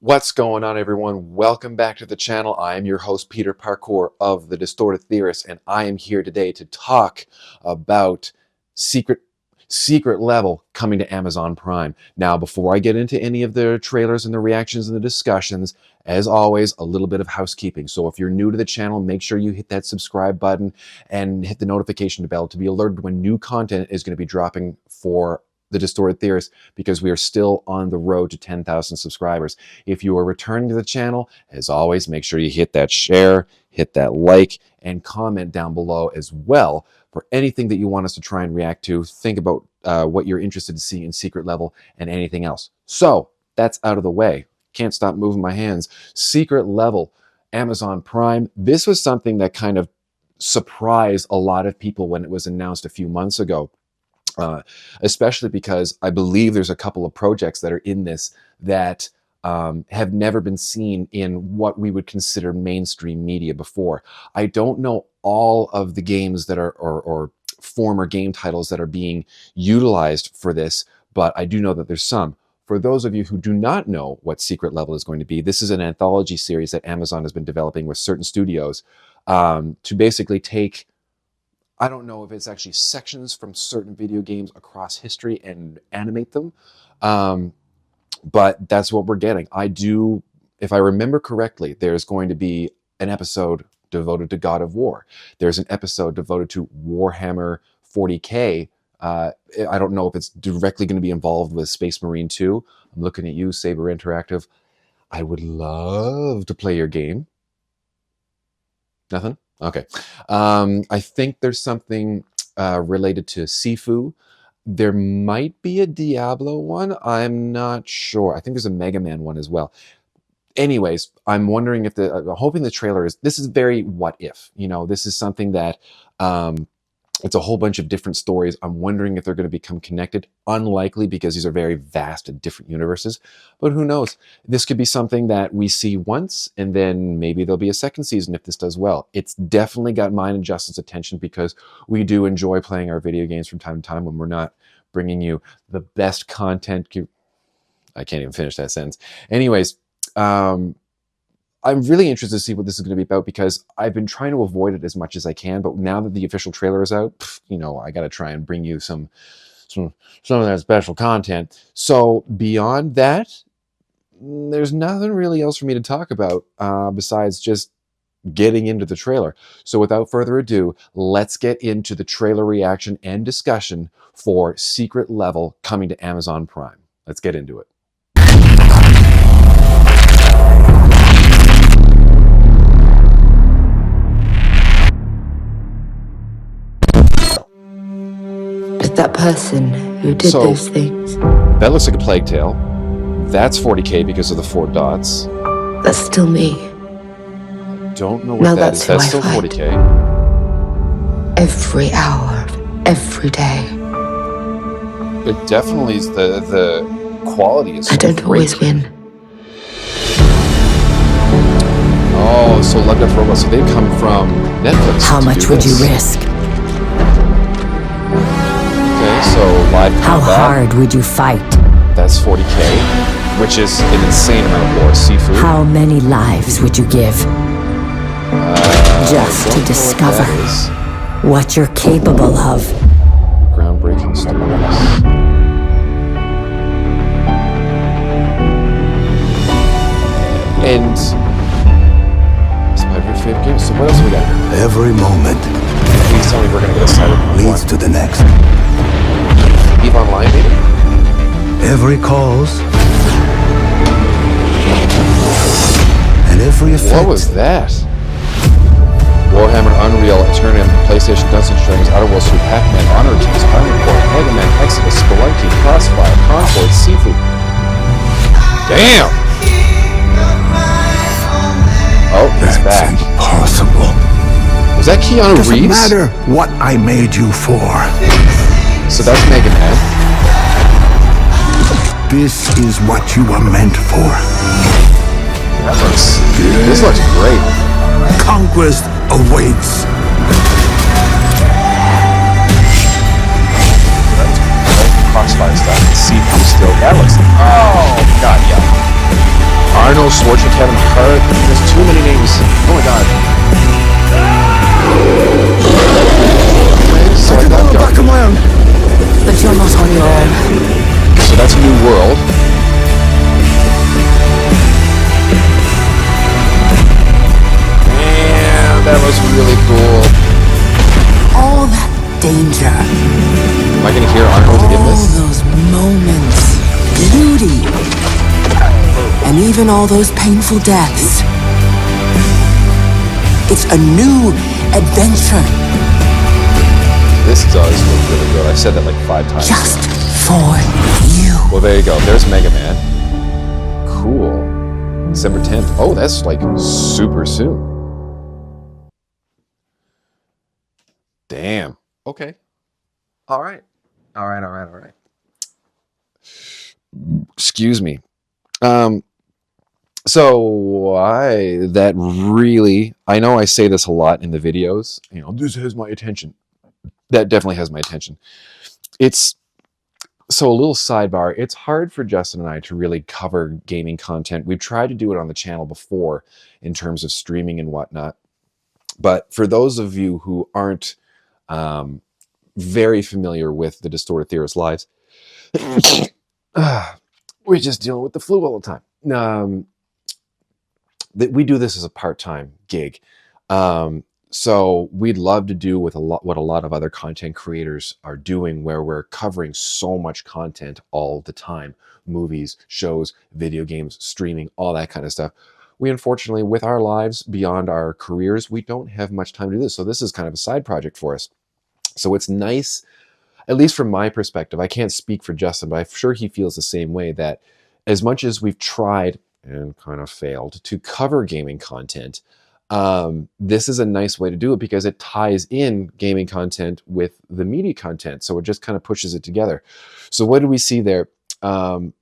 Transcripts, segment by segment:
What's going on, everyone? Welcome back to the channel. I am your host, Peter Parkour of the Distorted Theorists, and I am here today to talk about secret level coming to Amazon Prime. Now, before I get into any of the trailers and the reactions and the discussions, as always, a little bit of housekeeping. So if you're new to the channel, make sure you hit that subscribe button and hit the notification bell to be alerted when new content is going to be dropping for the Distorted Theorists, because we are still on the road to 10,000 subscribers. If you are returning to the channel, as always, make sure you hit that share, hit that like, and comment down below as well for anything that you want us to try and react to. Think about what you're interested to see in Secret Level and anything else. So that's out of the way. Can't stop moving my hands. Secret Level, Amazon Prime. This was something that kind of surprised a lot of people when it was announced a few months ago. Especially because I believe there's a couple of projects that are in this that have never been seen in what we would consider mainstream media before. I don't know all of the games that are, or former game titles that are being utilized for this, but I do know that there's some. For those of you who do not know what Secret Level is going to be, this is an anthology series that Amazon has been developing with certain studios to basically take, I don't know if it's actually sections from certain video games across history and animate them, but that's what we're getting. If I remember correctly, there's going to be an episode devoted to God of War. There's an episode devoted to Warhammer 40K. I don't know if it's directly going to be involved with Space Marine 2. I'm looking at you, Saber Interactive. I would love to play your game. Nothing? Okay. I think there's something related to SIFU. There might be a Diablo one. I'm not sure. I think there's a MegaMan one as well. Anyways, I'm wondering if I'm hoping the trailer this is very what if. You know, this is something that it's a whole bunch of different stories. I'm wondering if they're going to become connected. Unlikely, because these are very vast and different universes. But who knows? This could be something that we see once, and then maybe there'll be a second season if this does well. It's definitely got mine and Justin's attention, because we do enjoy playing our video games from time to time when we're not bringing you the best content. I can't even finish that sentence. Anyways, I'm really interested to see what this is going to be about, because I've been trying to avoid it as much as I can, but now that the official trailer is out, you know, I got to try and bring you some of that special content. So beyond that, there's nothing really else for me to talk about besides just getting into the trailer. So without further ado, let's get into the trailer reaction and discussion for Secret Level coming to Amazon Prime. Let's get into it. That person who did those things. That looks like a Plague Tale. That's 40K because of the 4 dots. That's still me. Don't know what that is. That's still 40K. Every hour, every day. It definitely is. The quality is so I don't great. always win. Oh, so Love Death Robots. So they've come from Netflix. How much would you risk? So live combat. How hard would you fight? That's 40K, which is an insane amount of lore. SIFU. How many lives would you give? Just to discover what you're capable of. Groundbreaking stories. And it's my favorite game. So what else we got? Every moment. Please tell me we're gonna get a Cyberpunk leads one. to the next. EVE Online, maybe? Every cause and every effect. What was that? Warhammer, Unreal, Eternium, PlayStation, Dungeons & Dragons, Outer Worlds 2, Pac-Man, Honor Teams, Iron Core, MegaMan, Exodus, Spelunky, Crossfire, Concord, SIFU. Damn! Oh, he's back. Impossible. Was that Keanu Reeves? Doesn't matter what I made you for. So that's MegaMan. This is what you were meant for. This looks great. Conquest awaits. Crossfire stuff. SIFU still. That looks. Oh god, yeah. Arnold Arnold Schwarzenegger, Kevin Hart. There's too many names. Oh my god. So I got back on my own. But you're not on your own. So that's a new world. Man, that was really cool. All that danger, Am I going to hear Arnold in all this? those moments, beauty, and even all those painful deaths. It's a new adventure, This does look really good. I've said that like 5 times. just for you. Well, there you go. There's MegaMan. Cool. December 10th. Oh, that's like super soon. Damn. Okay. All right. Excuse me. So I know I say this a lot in the videos, this has my attention. That definitely has my attention. It's so a little sidebar. It's hard for Justin and I to really cover gaming content. We've tried to do it on the channel before in terms of streaming and whatnot. But for those of you who aren't very familiar with the Distorted Theorists lives, we're just dealing with the flu all the time. We do this as a part-time gig. So we'd love to do what a lot of other content creators are doing, where we're covering so much content all the time: movies, shows, video games, streaming, all that kind of stuff. We unfortunately, with our lives beyond our careers, we don't have much time to do this. So this is kind of a side project for us. So it's nice, at least from my perspective. I can't speak for Justin, but I'm sure he feels the same way, that as much as we've tried and kind of failed to cover gaming content, this is a nice way to do it, because it ties in gaming content with the media content. So it just kind of pushes it together. So what did we see there? I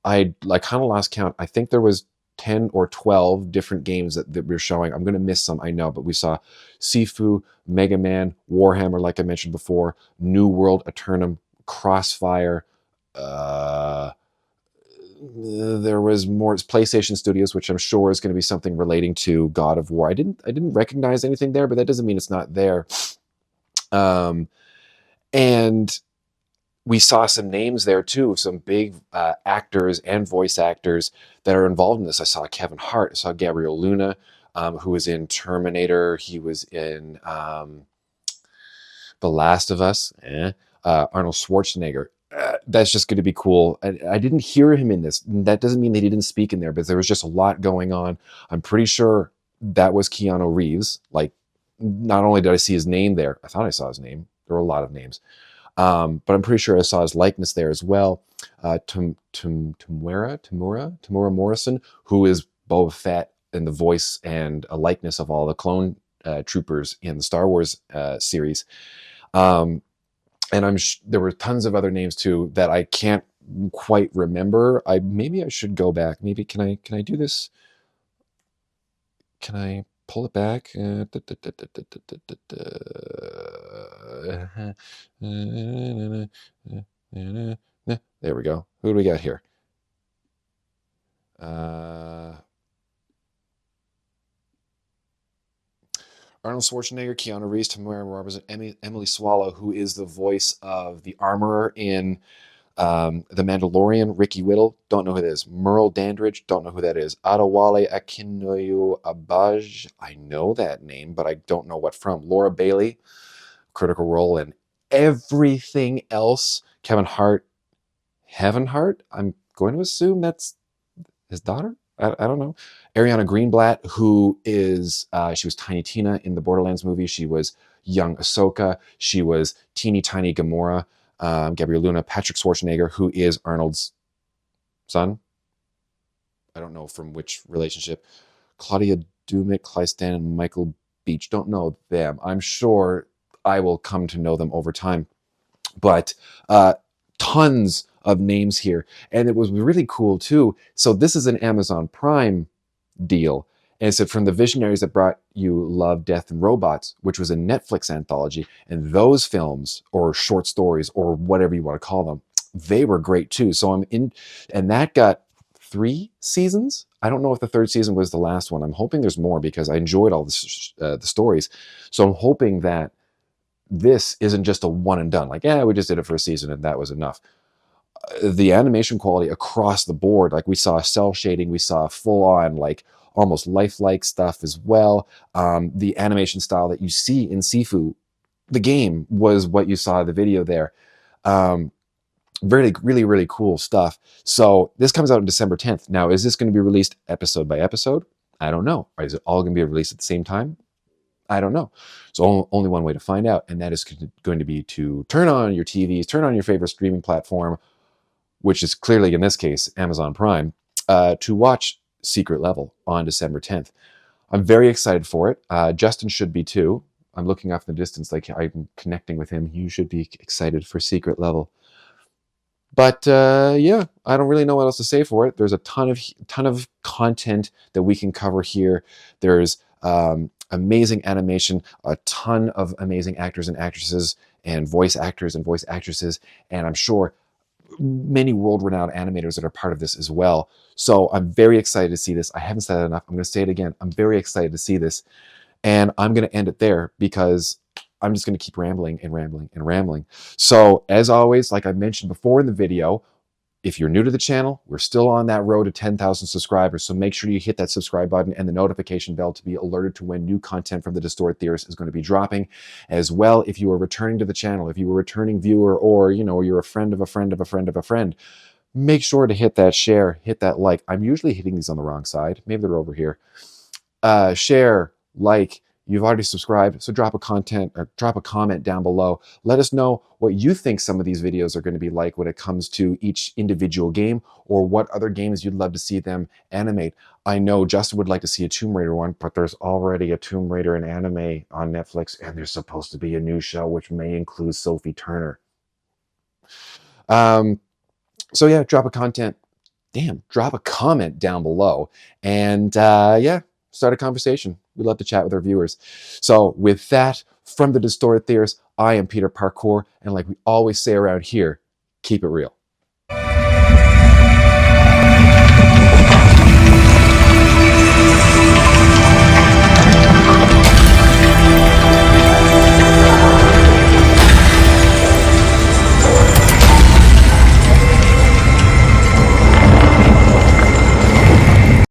kind of lost count. I think there was 10 or 12 different games that we're showing. I'm going to miss some, I know, but we saw SIFU, MegaMan, Warhammer, like I mentioned before, New World, Eternum, Crossfire. There was more PlayStation Studios, which I'm sure is going to be something relating to God of War. I didn't recognize anything there, but that doesn't mean it's not there. And we saw some names there too, some big actors and voice actors that are involved in this. I saw Kevin Hart, I saw Gabriel Luna, who was in Terminator. He was in The Last of Us. Arnold Schwarzenegger. That's just going to be cool. I didn't hear him in this. That doesn't mean that he didn't speak in there, but there was just a lot going on. I'm pretty sure that was Keanu Reeves. Like, not only did I see his name there, I thought I saw his name. There were a lot of names. But I'm pretty sure I saw his likeness there as well. Tamura Morrison, who is Boba Fett, and the voice and a likeness of all the clone troopers in the Star Wars series. And there were tons of other names too that I can't quite remember. Maybe I should go back. Maybe can I do this? Can I pull it back? There we go. Who do we got here? Arnold Schwarzenegger, Keanu Reeves, Tamara Robertson, Emily Swallow, who is the voice of the Armorer in The Mandalorian. Ricky Whittle, don't know who that is. Merle Dandridge, don't know who that is. Adewale Akinnuoye Abaj, I know that name, but I don't know what from. Laura Bailey, critical role, and everything else. Kevin Hart, Heaven Hart, I'm going to assume that's his daughter? I don't know. Ariana Greenblatt, who is, she was Tiny Tina in the Borderlands movie. She was young Ahsoka. She was teeny tiny Gamora. Gabriel Luna, Patrick Schwarzenegger, who is Arnold's son. I don't know from which relationship. Claudia Dumick, Clive Stan, and Michael Beach. Don't know them. I'm sure I will come to know them over time. But tons of names here, and it was really cool too. So this is an Amazon Prime deal, and it said, from the visionaries that brought you Love, Death, and Robots, which was a Netflix anthology, and those films or short stories or whatever you want to call them, they were great too. So I'm in, and that got 3 seasons. I don't know if the third season was the last one. I'm hoping there's more because I enjoyed all the stories. So I'm hoping that this isn't just a one and done. Like, yeah, we just did it for a season and that was enough. The animation quality across the board, like we saw cell shading, we saw full on like almost lifelike stuff as well. The animation style that you see in SIFU, the game, was what you saw in the video there. Really cool stuff. So this comes out on December 10th. Now, is this going to be released episode by episode? I don't know. Or is it all going to be released at the same time? I don't know. So only one way to find out, and that is going to be to turn on your TVs, turn on your favorite streaming platform, which is clearly, in this case, Amazon Prime, to watch Secret Level on December 10th. I'm very excited for it. Justin should be too. I'm looking off in the distance like I'm connecting with him. You should be excited for Secret Level. But yeah, I don't really know what else to say for it. There's a ton of content that we can cover here. There's amazing animation, a ton of amazing actors and actresses, and voice actors and voice actresses, and I'm sure many world-renowned animators that are part of this as well. So I'm very excited to see this. I haven't said it enough. I'm going to say it again. I'm very excited to see this, and I'm going to end it there because I'm just going to keep rambling and rambling and rambling. So as always, like I mentioned before in the video, if you're new to the channel, we're still on that road to 10,000 subscribers. So make sure you hit that subscribe button and the notification bell to be alerted to when new content from the Distorted Theorists is going to be dropping. As well, if you are returning to the channel, if you are a returning viewer, or you're a friend of a friend of a friend of a friend, make sure to hit that share, hit that like. I'm usually hitting these on the wrong side. Maybe they're over here. Share, like. You've already subscribed, so drop a comment down below. Let us know what you think some of these videos are going to be like when it comes to each individual game, or what other games you'd love to see them animate. I know Justin would like to see a Tomb Raider one, but there's already a Tomb Raider in anime on Netflix, and there's supposed to be a new show which may include Sophie Turner. So yeah, drop a comment down below, and yeah, start a conversation. We love to chat with our viewers. So with that, from the Distorted Theorists, I am Peter Parkour, and like we always say around here, keep it real.